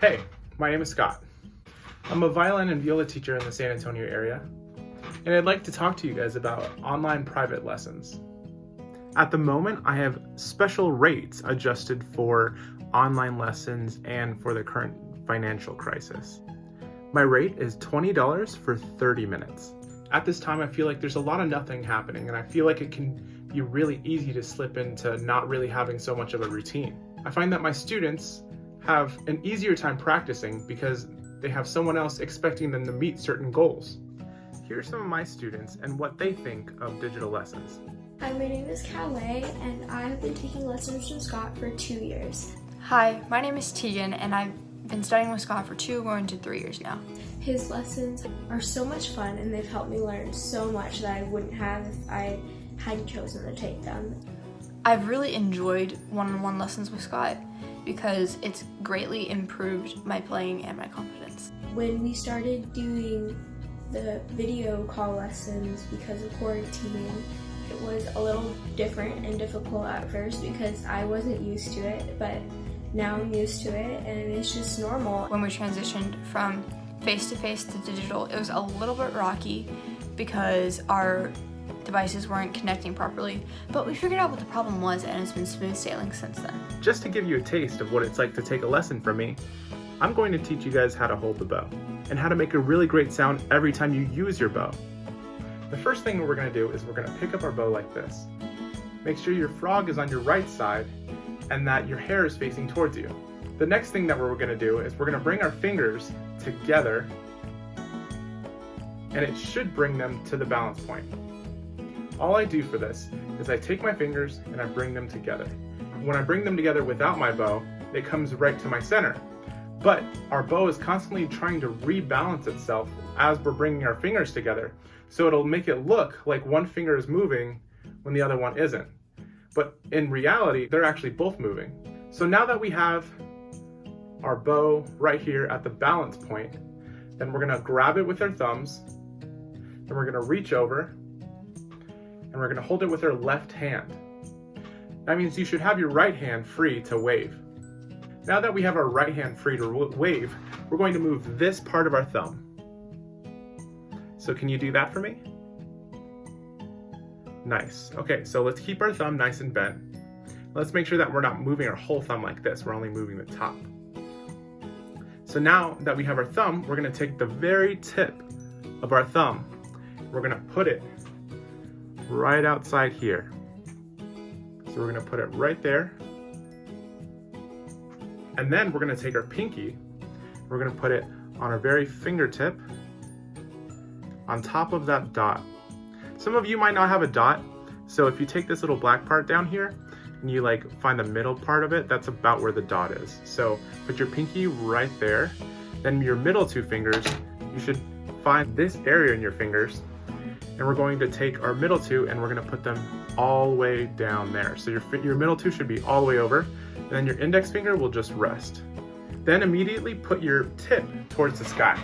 Hey, my name is Scott. I'm a violin and viola teacher in the San Antonio area, and I'd like to talk to you guys about online private lessons. At the moment, I have special rates adjusted for online lessons and for the current financial crisis. My rate is $20 for 30 minutes. At this time, I feel like there's a lot of nothing happening, and I feel like it can be really easy to slip into not really having so much of a routine. I find that my students have an easier time practicing because they have someone else expecting them to meet certain goals. Here are some of my students and what they think of digital lessons. Hi, my name is Calais, and I have been taking lessons from Scott for 2 years. Hi, my name is Tegan, and I've been studying with Scott for 2 going to 3 years now. His lessons are so much fun, and they've helped me learn so much that I wouldn't have if I hadn't chosen to take them. I've really enjoyed one-on-one lessons with Scott because it's greatly improved my playing and my confidence. When we started doing the video call lessons because of quarantining, it was a little different and difficult at first because I wasn't used to it, but now I'm used to it and it's just normal. When we transitioned from face-to-face to digital, it was a little bit rocky because our devices weren't connecting properly, but we figured out what the problem was and it's been smooth sailing since then. Just to give you a taste of what it's like to take a lesson from me, I'm going to teach you guys how to hold the bow and how to make a really great sound every time you use your bow. The first thing we're going to do is we're going to pick up our bow like this. Make sure your frog is on your right side and that your hair is facing towards you. The next thing that we're going to do is we're going to bring our fingers together, and it should bring them to the balance point. All I do for this is I take my fingers and I bring them together. When I bring them together without my bow, it comes right to my center. But our bow is constantly trying to rebalance itself as we're bringing our fingers together. So it'll make it look like one finger is moving when the other one isn't. But in reality, they're actually both moving. So now that we have our bow right here at the balance point, then we're gonna grab it with our thumbs, and we're gonna reach over, and we're gonna hold it with our left hand. That means you should have your right hand free to wave. Now that we have our right hand free to wave, we're going to move this part of our thumb. So can you do that for me? Nice. Okay, so let's keep our thumb nice and bent. Let's make sure that we're not moving our whole thumb like this, we're only moving the top. So now that we have our thumb, we're gonna take the very tip of our thumb, we're gonna put it right outside here. So we're gonna put it right there. And then we're gonna take our pinky, we're gonna put it on our very fingertip on top of that dot. Some of you might not have a dot, so if you take this little black part down here and you find the middle part of it, that's about where the dot is. So put your pinky right there, then your middle two fingers, you should find this area in your fingers, and we're going to take our middle two and we're gonna put them all the way down there. So your middle two should be all the way over, and then your index finger will just rest. Then immediately put your tip towards the sky.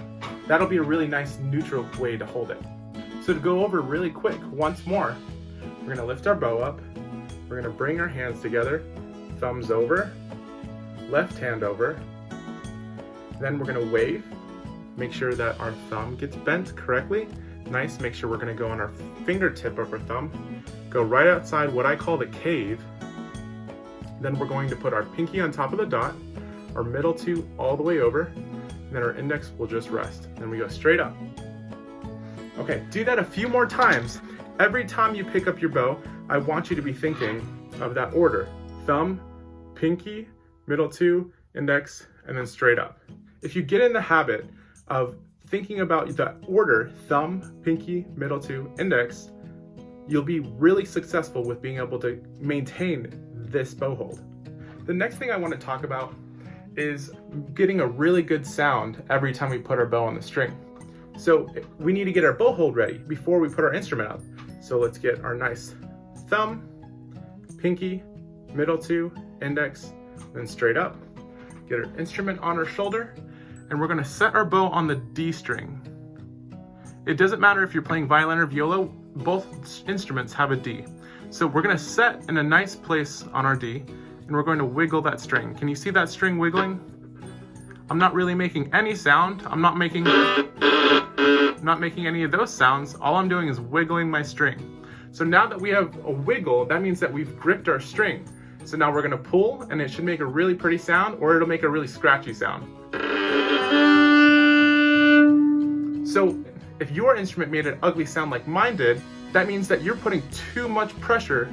That'll be a really nice neutral way to hold it. So to go over really quick, once more, we're gonna lift our bow up, we're gonna bring our hands together, thumbs over, left hand over, then we're gonna wave, make sure that our thumb gets bent correctly. Nice, make sure we're gonna go on our fingertip of our thumb, go right outside what I call the cave. Then we're going to put our pinky on top of the dot, our middle two all the way over, and then our index will just rest. Then we go straight up. Okay, do that a few more times. Every time you pick up your bow, I want you to be thinking of that order. Thumb, pinky, middle two, index, and then straight up. If you get in the habit of thinking about the order, thumb, pinky, middle two, index, you'll be really successful with being able to maintain this bow hold. The next thing I want to talk about is getting a really good sound every time we put our bow on the string. So we need to get our bow hold ready before we put our instrument up. So let's get our nice thumb, pinky, middle two, index, then straight up. Get our instrument on our shoulder, and we're gonna set our bow on the D string. It doesn't matter if you're playing violin or viola, both instruments have a D. So we're gonna set in a nice place on our D, and we're going to wiggle that string. Can you see that string wiggling? I'm not really making any sound. I'm not making any of those sounds. All I'm doing is wiggling my string. So now that we have a wiggle, that means that we've gripped our string. So now we're gonna pull, and it should make a really pretty sound, or it'll make a really scratchy sound. So if your instrument made an ugly sound like mine did, that means that you're putting too much pressure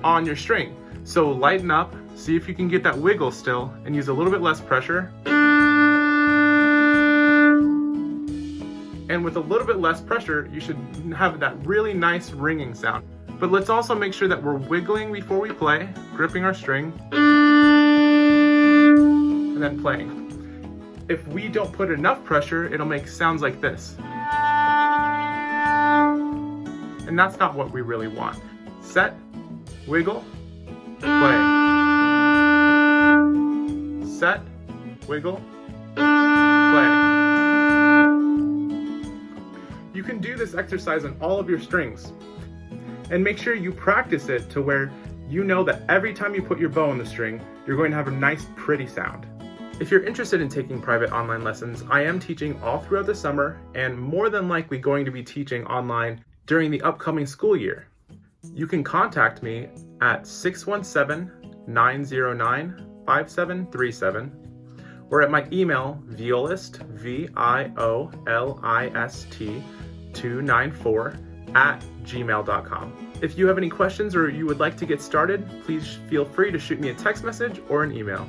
on your string. So lighten up, see if you can get that wiggle still, and use a little bit less pressure. And with a little bit less pressure, you should have that really nice ringing sound. But let's also make sure that we're wiggling before we play, gripping our string, and then playing. If we don't put enough pressure, it'll make sounds like this. And that's not what we really want. Set, wiggle, play. Set, wiggle, play. You can do this exercise on all of your strings. And make sure you practice it to where you know that every time you put your bow on the string, you're going to have a nice, pretty sound. If you're interested in taking private online lessons, I am teaching all throughout the summer and more than likely going to be teaching online during the upcoming school year. You can contact me at 617-909-5737 or at my email, violist, VIOLIST 294@gmail.com. If you have any questions or you would like to get started, please feel free to shoot me a text message or an email.